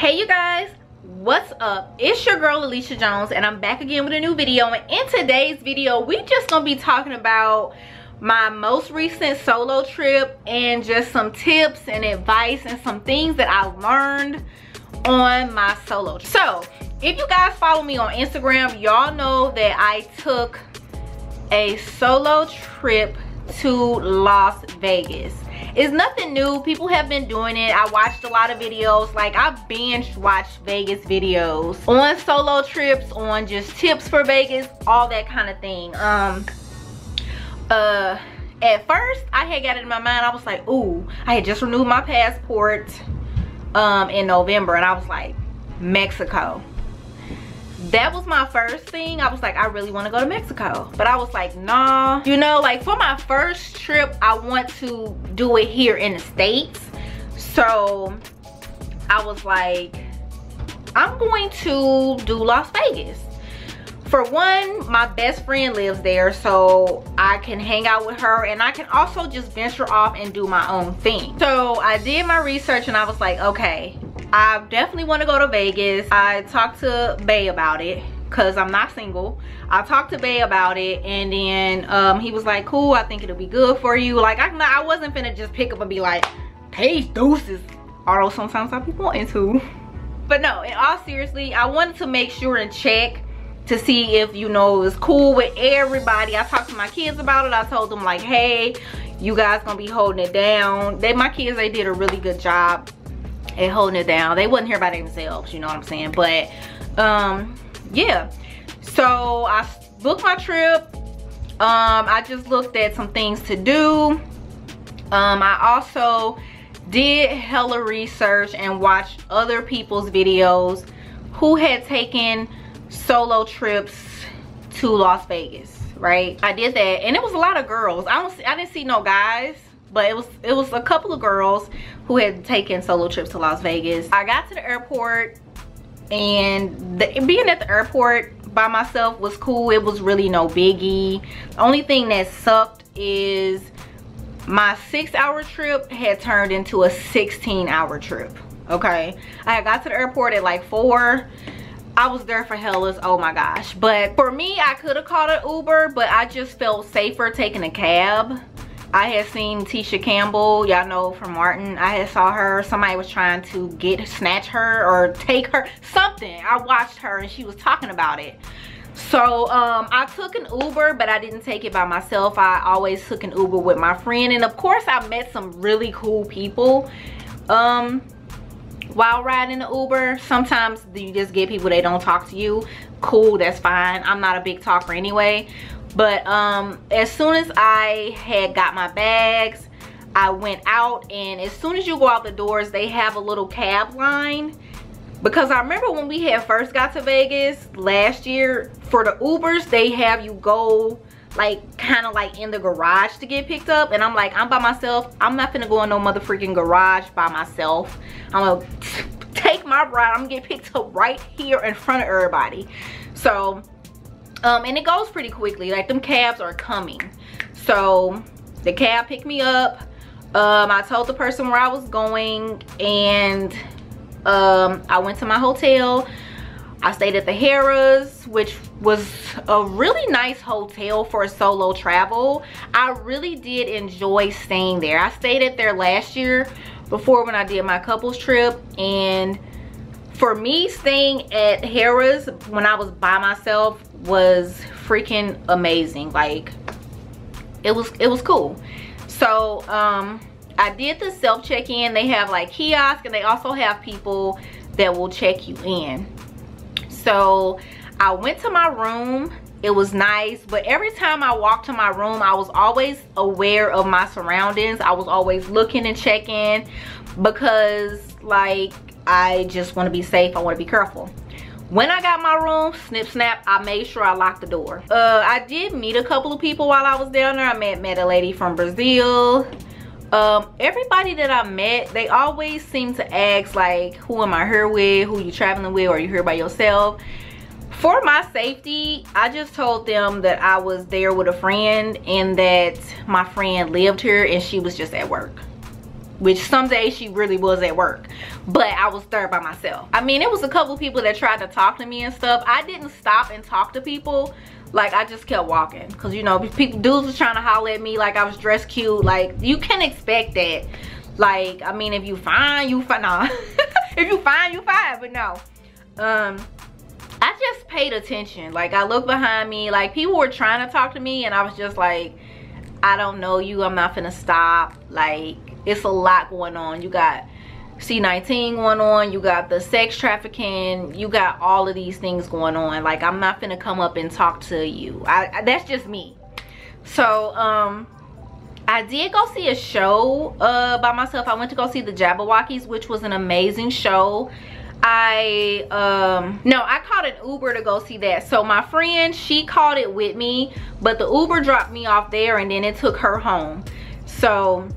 Hey you guys, what's up? It's your girl Alicia Jones and I'm back again with a new video. And in today's video we just gonna be talking about my most recent solo trip and just some tips and advice and some things that I learned on my solo trip. So if you guys follow me on Instagram, y'all know that I took a solo trip to Las Vegas. It's nothing new. People have been doing it. I watched a lot of videos. Like, I binge watched Vegas videos on solo trips, on just tips for Vegas, all that kind of thing. At first I had got it in my mind. I was like, ooh, I had just renewed my passport in November, and I was like, Mexico. That was my first thing. I was like, I really want to go to Mexico. But I was like, nah. You know, like for my first trip, I want to do it here in the States. So I was like, I'm going to do Las Vegas. For one, my best friend lives there, so I can hang out with her, and I can also just venture off and do my own thing. So I did my research and I was like, okay, I definitely want to go to Vegas. I talked to Bae about it because I'm not single. I talked to Bae about it, and then he was like, cool, I think it'll be good for you. Like, I wasn't finna just pick up and be like, hey, deuces. Although sometimes I be wanting to. But no, in all seriously, I wanted to make sure and check to see if, you know, it was cool with everybody. I talked to my kids about it. I told them like, hey, you guys gonna be holding it down. My kids, they did a really good job at holding it down. They wasn't here by themselves, you know what I'm saying? But yeah, so I booked my trip. I just looked at some things to do. I also did hella research and watched other people's videos who had taken solo trips to Las Vegas, right? I did that, and it was a lot of girls. I didn't see no guys, but it was a couple of girls who had taken solo trips to Las Vegas. I got to the airport, and being at the airport by myself was cool. It was really no biggie. The only thing that sucked is my 6-hour trip had turned into a 16-hour trip. Okay, I got to the airport at like 4. I was there for hellas, oh my gosh. But for me, I could have called an Uber, but I just felt safer taking a cab. I had seen Tisha Campbell, y'all know, from Martin. I had saw her, somebody was trying to snatch her or take her, something. I watched her and she was talking about it. So I took an Uber, but I didn't take it by myself. I always took an Uber with my friend, and of course I met some really cool people while riding the Uber. Sometimes you just get people, they don't talk to you. Cool, that's fine. I'm not a big talker anyway. But as soon as I had got my bags, I went out, and as soon as you go out the doors, they have a little cab line. Because I remember when we had first got to Vegas last year, for the Ubers, they have you go like kind of like in the garage to get picked up, and I'm like, I'm by myself. I'm not finna go in no motherfucking garage by myself. I'm gonna take my ride. I'm gonna get picked up right here in front of everybody. So and it goes pretty quickly. Like, them cabs are coming. So the cab picked me up. I told the person where I was going, and I went to my hotel. I stayed at the Harrah's, which was a really nice hotel for a solo travel. I really did enjoy staying there. I stayed at there last year before when I did my couples trip, and for me, staying at Harrah's when I was by myself was freaking amazing. Like, it was cool. So I did the self check-in. They have like kiosks, and they also have people that will check you in. So I went to my room. It was nice, but every time I walked to my room, I was always aware of my surroundings. I was always looking and checking, because like, I just want to be safe. I want to be careful. When I got my room, snip snap, I made sure I locked the door. I did meet a couple of people while I was down there. I met a lady from Brazil. Everybody that I met, they always seem to ask like, who am I here with, who you traveling with, or are you here by yourself? For my safety, I just told them that I was there with a friend, and that my friend lived here and she was just at work. which some days she really was at work, but I was there by myself. I mean, it was a couple people that tried to talk to me and stuff. I didn't stop and talk to people. Like, I just kept walking, because you know, dudes was trying to holler at me like I was dressed cute. Like, you can expect that. Like, I mean, if you fine, you fine. Nah. If you fine, you fine. But no, I just paid attention. Like, I looked behind me, like people were trying to talk to me, and I was just like, I don't know you, I'm not finna stop. Like, it's a lot going on. You got C-19 going on, you got the sex trafficking, you got all of these things going on. Like, I'm not finna come up and talk to you. That's just me. So I did go see a show by myself. I went to go see the Jabberwockies, which was an amazing show. I called an Uber to go see that. So my friend, she called it with me, but the Uber dropped me off there and then it took her home. So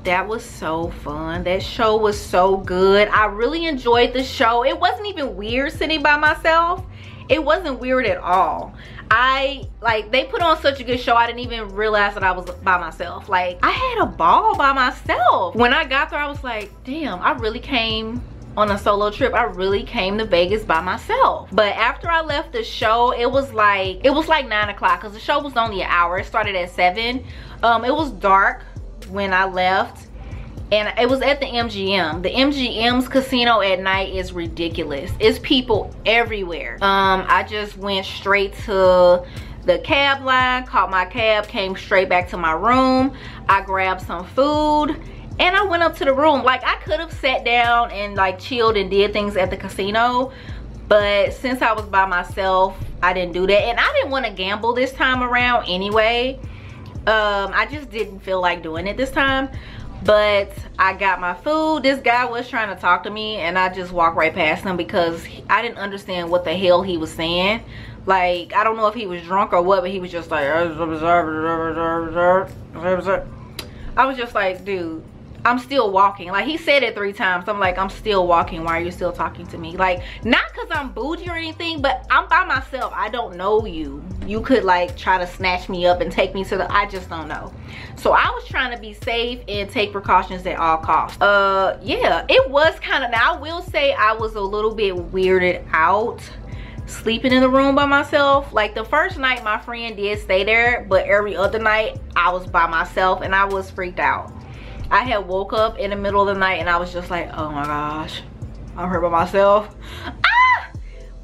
that was so fun. That show was so good. I really enjoyed the show. It wasn't even weird sitting by myself. It wasn't weird at all. They put on such a good show, I didn't even realize that I was by myself. Like, I had a ball by myself. When I got there, I was like, damn, I really came on a solo trip. I really came to Vegas by myself. But after I left the show, it was like 9 o'clock, because the show was only an hour. It started at 7. It was dark when I left, and it was at the MGM. The MGM's casino at night is ridiculous. It's people everywhere. I just went straight to the cab line, caught my cab, came straight back to my room. I grabbed some food and I went up to the room. Like, I could have sat down and like chilled and did things at the casino, but since I was by myself, I didn't do that. And I didn't want to gamble this time around anyway. I just didn't feel like doing it this time. But I got my food. This guy was trying to talk to me and I just walked right past him because I didn't understand what the hell he was saying. Like, I don't know if he was drunk or what, but he was just like, I was just like, dude, I'm still walking. Like, he said it 3 times. I'm like, I'm still walking. Why are you still talking to me? Like, not because I'm bougie or anything, but I'm by myself. I don't know you. You could like try to snatch me up and take me to the, I just don't know. So I was trying to be safe and take precautions at all costs. Yeah, it was kind of, now I will say I was a little bit weirded out sleeping in the room by myself. Like, the first night my friend did stay there, but every other night I was by myself and I was freaked out. I had woke up in the middle of the night and I was just like, oh my gosh, I'm here by myself. Ah!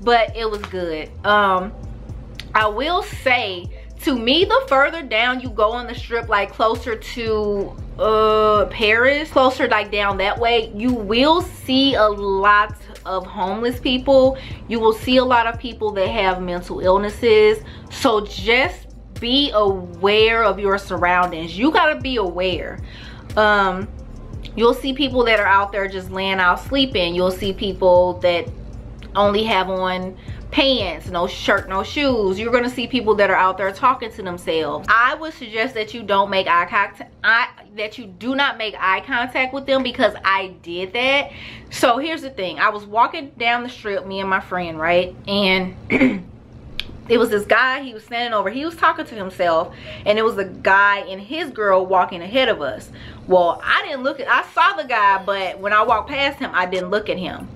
But it was good. I will say, to me, the further down you go on the strip, like closer to Paris, closer like down that way, you will see a lot of homeless people. You will see a lot of people that have mental illnesses. So just be aware of your surroundings. You gotta be aware. You'll see people that are out there just laying out sleeping. You'll see people that only have on pants, no shirt, no shoes. You're gonna see people that are out there talking to themselves. I would suggest that you don't make eye contact, that you do not make eye contact with them, because I did that. So here's the thing. I was walking down the strip, me and my friend, right? And it was this guy, he was standing over, he was talking to himself, and it was a guy and his girl walking ahead of us. Well, I didn't look at, I saw the guy, but when I walked past him, I didn't look at him.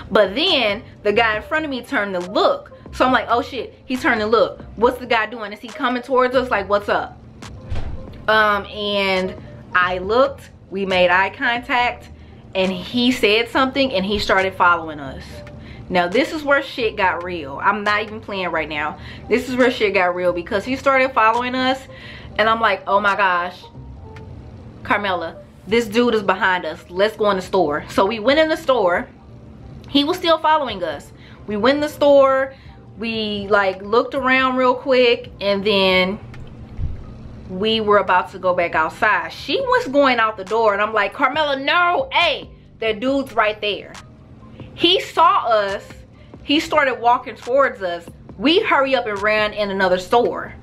But then the guy in front of me turned to look. So I'm like, oh shit, he turned to look. What's the guy doing? Is he coming towards us? Like, what's up? And I looked, we made eye contact, and he said something and he started following us. Now this is where shit got real. I'm not even playing right now. This is where shit got real, because he started following us and I'm like, oh my gosh, Carmela, this dude is behind us. Let's go in the store. So we went in the store. He was still following us. We went in the store. We like looked around real quick, and then we were about to go back outside. She was going out the door and I'm like, Carmela, no, hey, that dude's right there. He saw us. He started walking towards us. We hurry up and ran in another store.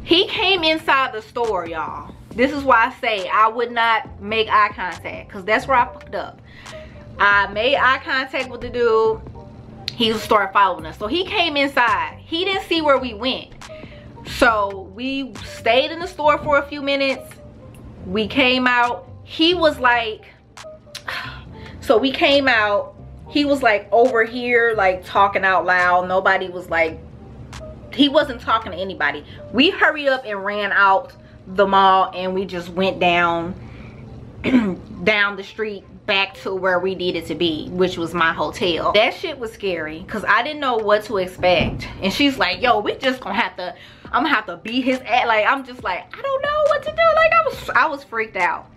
He came inside the store, y'all. This is why I say I would not make eye contact, because that's where I fucked up. I made eye contact with the dude. He started following us. So he came inside. He didn't see where we went. So we stayed in the store for a few minutes. We came out. he was like, so we came out, he was like over here like talking out loud. Nobody was like, he wasn't talking to anybody. We hurried up and ran out the mall, and we just went down down the street back to where we needed to be, which was my hotel. That shit was scary because I didn't know what to expect. And she's like, yo, we just gonna have to, I'm gonna have to beat his ass. Like, I'm just like, I don't know what to do. Like, I was freaked out.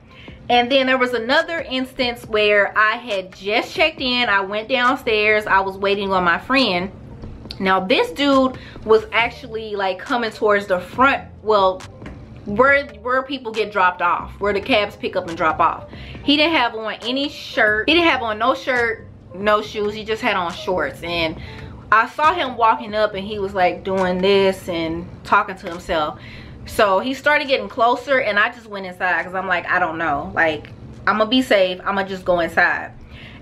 And then there was another instance where I had just checked in. I went downstairs. I was waiting on my friend. Now this dude was actually like coming towards the front, well, where people get dropped off, where the cabs pick up and drop off. He didn't have on any shirt. He didn't have on no shirt, no shoes. He just had on shorts. And I saw him walking up, and he was like doing this and talking to himself. So he started getting closer, and I just went inside because I'm like, I don't know, like, I'm gonna be safe. I'm gonna just go inside.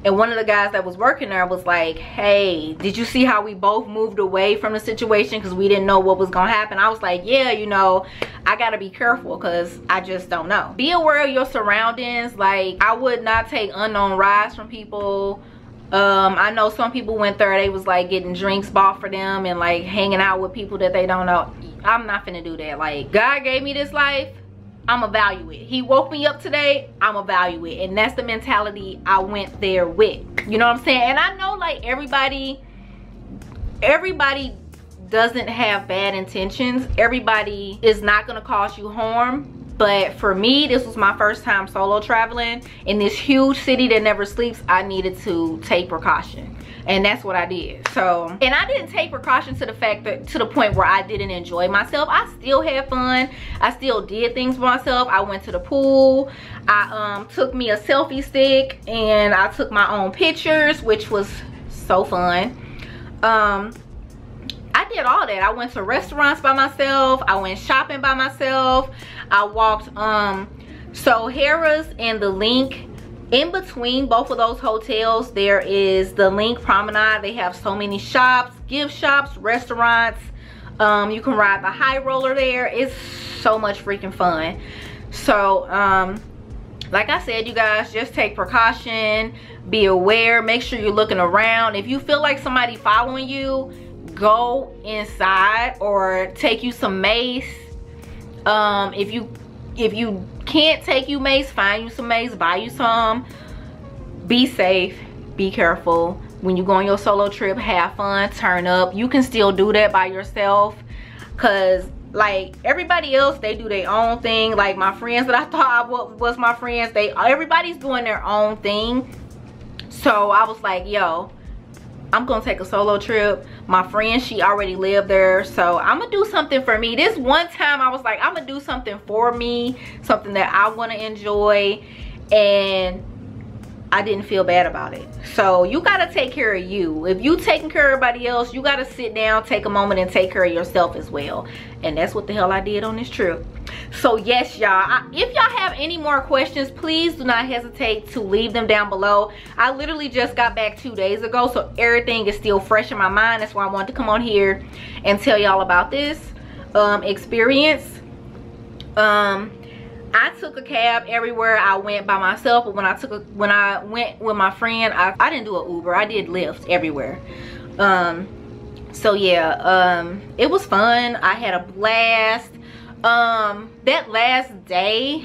And one of the guys that was working there was like, hey, did you see how we both moved away from the situation because we didn't know what was gonna happen? I was like, yeah, you know, I gotta be careful because I just don't know. Be aware of your surroundings. Like, I would not take unknown rides from people. I know some people went there, they was like getting drinks bought for them and like hanging out with people that they don't know. I'm not finna do that. Like, God gave me this life, I'm evaluate. He woke me up today, I'm evaluate. And that's the mentality I went there with. You know what I'm saying? And I know like everybody doesn't have bad intentions. Everybody is not gonna cause you harm. But for me, this was my first time solo traveling in this huge city that never sleeps. I needed to take precaution. And that's what I did. So, and I didn't take precaution to the fact that, to the point where I didn't enjoy myself. I still had fun. I still did things for myself. I went to the pool. I took me a selfie stick, and I took my own pictures, which was so fun. I did all that. I went to restaurants by myself. I went shopping by myself. I walked, so Harrah's and the Link, in between both of those hotels, there is the Link Promenade. They have so many shops, gift shops, restaurants. You can ride the high roller there. It's so much freaking fun. So, like I said, you guys, just take precaution. Be aware. Make sure you're looking around. If you feel like somebody following you, go inside or take you some mace. If you can't take you mace, find you some mace, buy you some. Be safe, be careful. When you go on your solo trip, have fun, turn up. You can still do that by yourself, because like everybody else, they do their own thing. Like my friends that I thought was my friends, everybody's doing their own thing. So I was like, yo, I'm gonna take a solo trip. My friend, she already lived there, so I'm gonna do something for me. This one time I was like, I'm gonna do something for me, something that I want to enjoy, and I didn't feel bad about it. So you gotta take care of you. If you taking care of everybody else, you gotta sit down, take a moment, and take care of yourself as well. And that's what the hell I did on this trip. So yes, y'all, if y'all have any more questions, please do not hesitate to leave them down below. I literally just got back 2 days ago, so everything is still fresh in my mind. That's why I wanted to come on here and tell y'all about this experience. I took a cab everywhere I went by myself, but when I went with my friend, I didn't do an Uber. I did Lyft everywhere. So yeah, it was fun. I had a blast. That last day,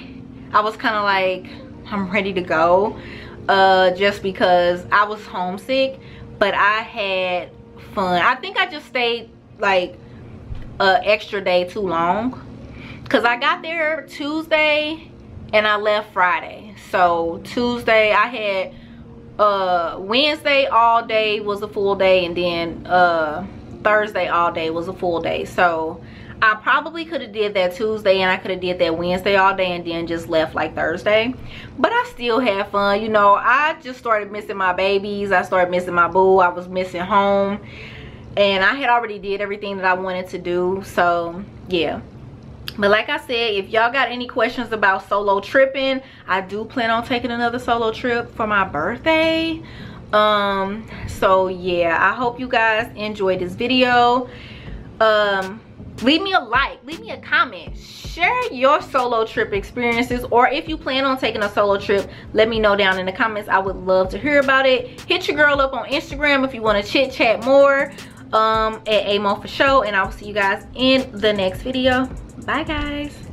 I was kind of like, I'm ready to go, just because I was homesick, but I had fun. I think I just stayed like an extra day too long, because I got there Tuesday and I left Friday. So Tuesday I had Wednesday all day was a full day, and then Thursday all day was a full day. So I probably could have did that Tuesday, and I could have did that Wednesday all day, and then just left like Thursday. But I still had fun. You know, I just started missing my babies. I started missing my boo. I was missing home, and I had already did everything that I wanted to do. So yeah. But like I said, if y'all got any questions about solo tripping, I do plan on taking another solo trip for my birthday. So yeah, I hope you guys enjoyed this video. leave me a like, leave me a comment, share your solo trip experiences, or if you plan on taking a solo trip, let me know down in the comments. I would love to hear about it. Hit your girl up on Instagram if you want to chit chat more, at Amo for show, and I will see you guys in the next video. Bye guys.